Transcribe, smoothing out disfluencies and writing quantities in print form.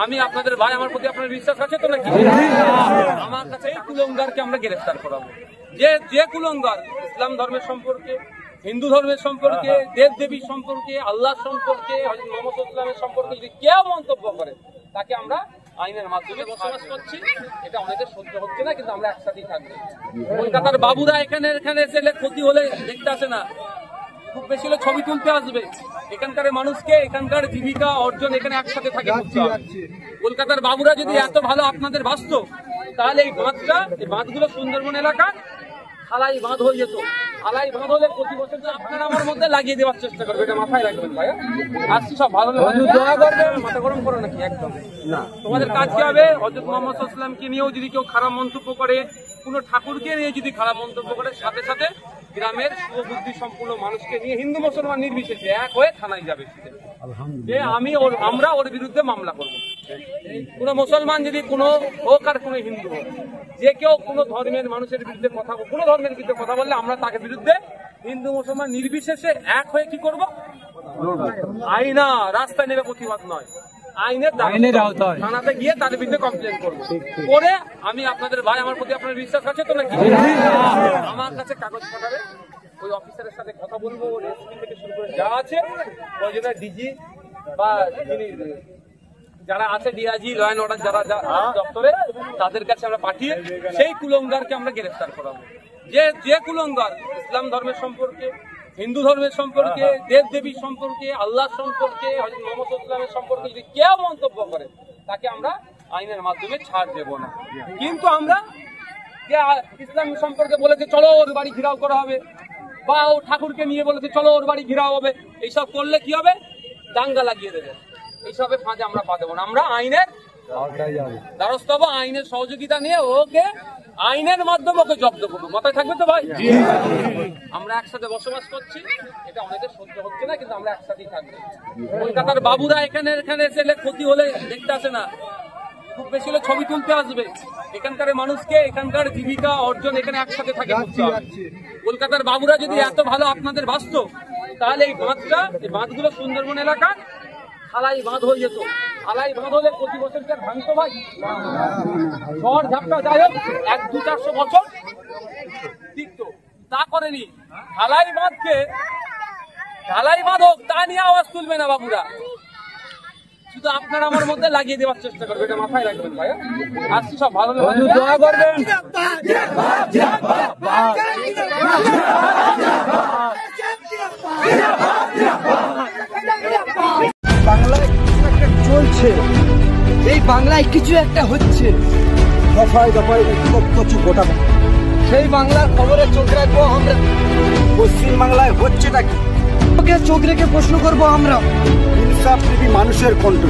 আমি আপনাদের ভাই, আমার প্রতি আপনার বিশ্বাস আছে তো নাকি? আমার কাছে এই কুলঙ্গারকে আমরা গ্রেফতার করাবো। যে কুলঙ্গার ইসলাম ধর্মের সম্পর্কে, হিন্দু ধর্মের সম্পর্কে, দেব দেবীর সম্পর্কে, আল্লাহ সম্পর্কে, হযরত মুহাম্মদ সাল্লাল্লাহু আলাইহি ওয়াসাল্লামের সম্পর্কে যদি কেউ মন্তব্য করে, তাকে আমরা আইনের মাধ্যমে বসবাস করছি। এটা অনেকের সহ্য হচ্ছে না, কিন্তু আমরা একসাথেই থাকবো। কলকাতার বাবুরা এখানে এসে ক্ষতি হলে দেখতে আসে না, খুব বেশি হলে ছবি তুলতে আসবে। এখানকার মানুষকে, এখানকার জীবিকা অর্জন এখানে একসাথে থাকে। কলকাতার বাবুরা যদি এত ভালো আপনাদের বাঁচত, তাহলে এই বাঁধগুলো সুন্দরবন এলাকা খালাই বাঁধ হয়ে যেত। খালাই বাঁধ হলে প্রতি বছর আপনারা আমার মধ্যে লাগিয়ে দেওয়ার চেষ্টা করবে, এটা মাথায় রাখবেন ভাই। আসছি সব ভালো দোয়া করবেন, মাথা গরম করো নাকি? একদম না। তোমাদের কাজ কি হবে? হযরত মুহাম্মদ সাল্লাল্লাহু আলাইহি ওয়াসাল্লামকে নিয়েও যদি কেউ খারাপ মন্তব্য করে, কোনো ঠাকুরকে নিয়ে যদি খারাপ মন্তব্য করে, সাথে সাথে গ্রামের সুবুদ্ধি সম্পূর্ণ মানুষকে নিয়ে হিন্দু মুসলমান নির্বিশেষে এক হয়ে থানায় যাবে। আমরা ওর বিরুদ্ধে মামলা করব। কোন মুসলমান যদি কোনো হোক আর কোনো হিন্দু হোক, যে কেউ কোনো ধর্মের মানুষের বিরুদ্ধে কোনো ধর্মের বিরুদ্ধে কথা বললে আমরা তাকে বিরুদ্ধে হিন্দু মুসলমান নির্বিশেষে এক হয়ে কি করব? আইনা রাস্তায় নেবে, প্রতিবাদ নয়, আইনের আওতায় থানাতে গিয়ে তার বিরুদ্ধে কমপ্লেন করবো। করে আমি আপনাদের ভাই, আমার প্রতি আপনার বিশ্বাস আছে তো নাকি? আমার কাছে কাগজ পাঠাবে, ওই অফিসারের সাথে কথা বলবো। এসপি থেকে শুরু করে যা আছে, প্রয়োজনে ডিজি বা যারা আছে, ডিআইজি, ল অ্যান্ড অর্ডার যারা দপ্তরে, তাদের কাছে আমরা পাঠিয়ে সেই কুলঙ্গারকে আমরা গ্রেফতার করাবো। যে কুলঙ্গার ইসলাম ধর্মের সম্পর্কে, হিন্দু ধর্মের সম্পর্কে, দেব দেবীর সম্পর্কে, আল্লাহ সম্পর্কে, হযরত মুহাম্মদ সাল্লাল্লাহু আলাইহি ওয়াসাল্লামের সম্পর্কে যদি কেউ মন্তব্য করে, তাকে আমরা আইনের মাধ্যমে ছাড় দেব না। কিন্তু আমরা ইসলাম সম্পর্কে বলেছে চলো ওর বাড়ি ঘেরাও করা হবে, বা ও ঠাকুরকে নিয়ে বলেছে চলো ওর বাড়ি ঘেরাও হবে, এইসব করলে কি হবে? দাঙ্গা লাগিয়ে দেবে। এইসবের ফাঁদে আমরা পা দেবো না। আমরা আইনের দ্বারস্থ হবো, আইনের সহযোগিতা নিয়ে ওকে আইনের মাধ্যমে ওকে জব্দ করবো। মাথায় থাকবে তো ভাই? আমরা একসাথে বসবাস করছি, এটা অনেকের সহ্য হচ্ছে না, কিন্তু আমরা একসাথেই থাকবো। কলকাতার বাবুরা এখানে এসে ক্ষতি হলে দেখতে আসে না, খুব বেশি হলে ছবি তুলতে আসবে। এখানকার মানুষকে, এখানকার জীবিকা অর্জন এখানে একসাথে থাকে। কলকাতার বাবুরা যদি এত ভালো আপনাদের বাঁচত, তাহলে এই বাঁধগুলো সুন্দরবন এলাকা খালাই বাঁধ হয়ে যেত। খালাই বাঁধ হলে প্রতি বছর ভাঙতো ভাই, ঝড় ঝাপটা যাই হোক 100-200-400 বছর টিকতো। তা করেনি। খালাই বাঁধ হোক, তা নিয়ে আওয়াজ তুলবে না বাবুরা, শুধু আপনারা আমার মধ্যে লাগিয়ে দেওয়ার চেষ্টা করবে, এটা মাথায় রাখবেন ভাই। আসছি সব ভালো দোয়া করবেন। বাংলায় কিছু একটা চলছে, এই বাংলায় কিছু একটা হচ্ছে, দফায় দফায় কিছু গোটাবে। সেই বাংলার খবরে চোখ রাখবো আমরা। পশ্চিম বাংলায় হচ্ছেটা কি, চোখ রেখে প্রশ্ন করবো আমরা। ইনসাফ প্রেমী মানুষের কণ্ঠ।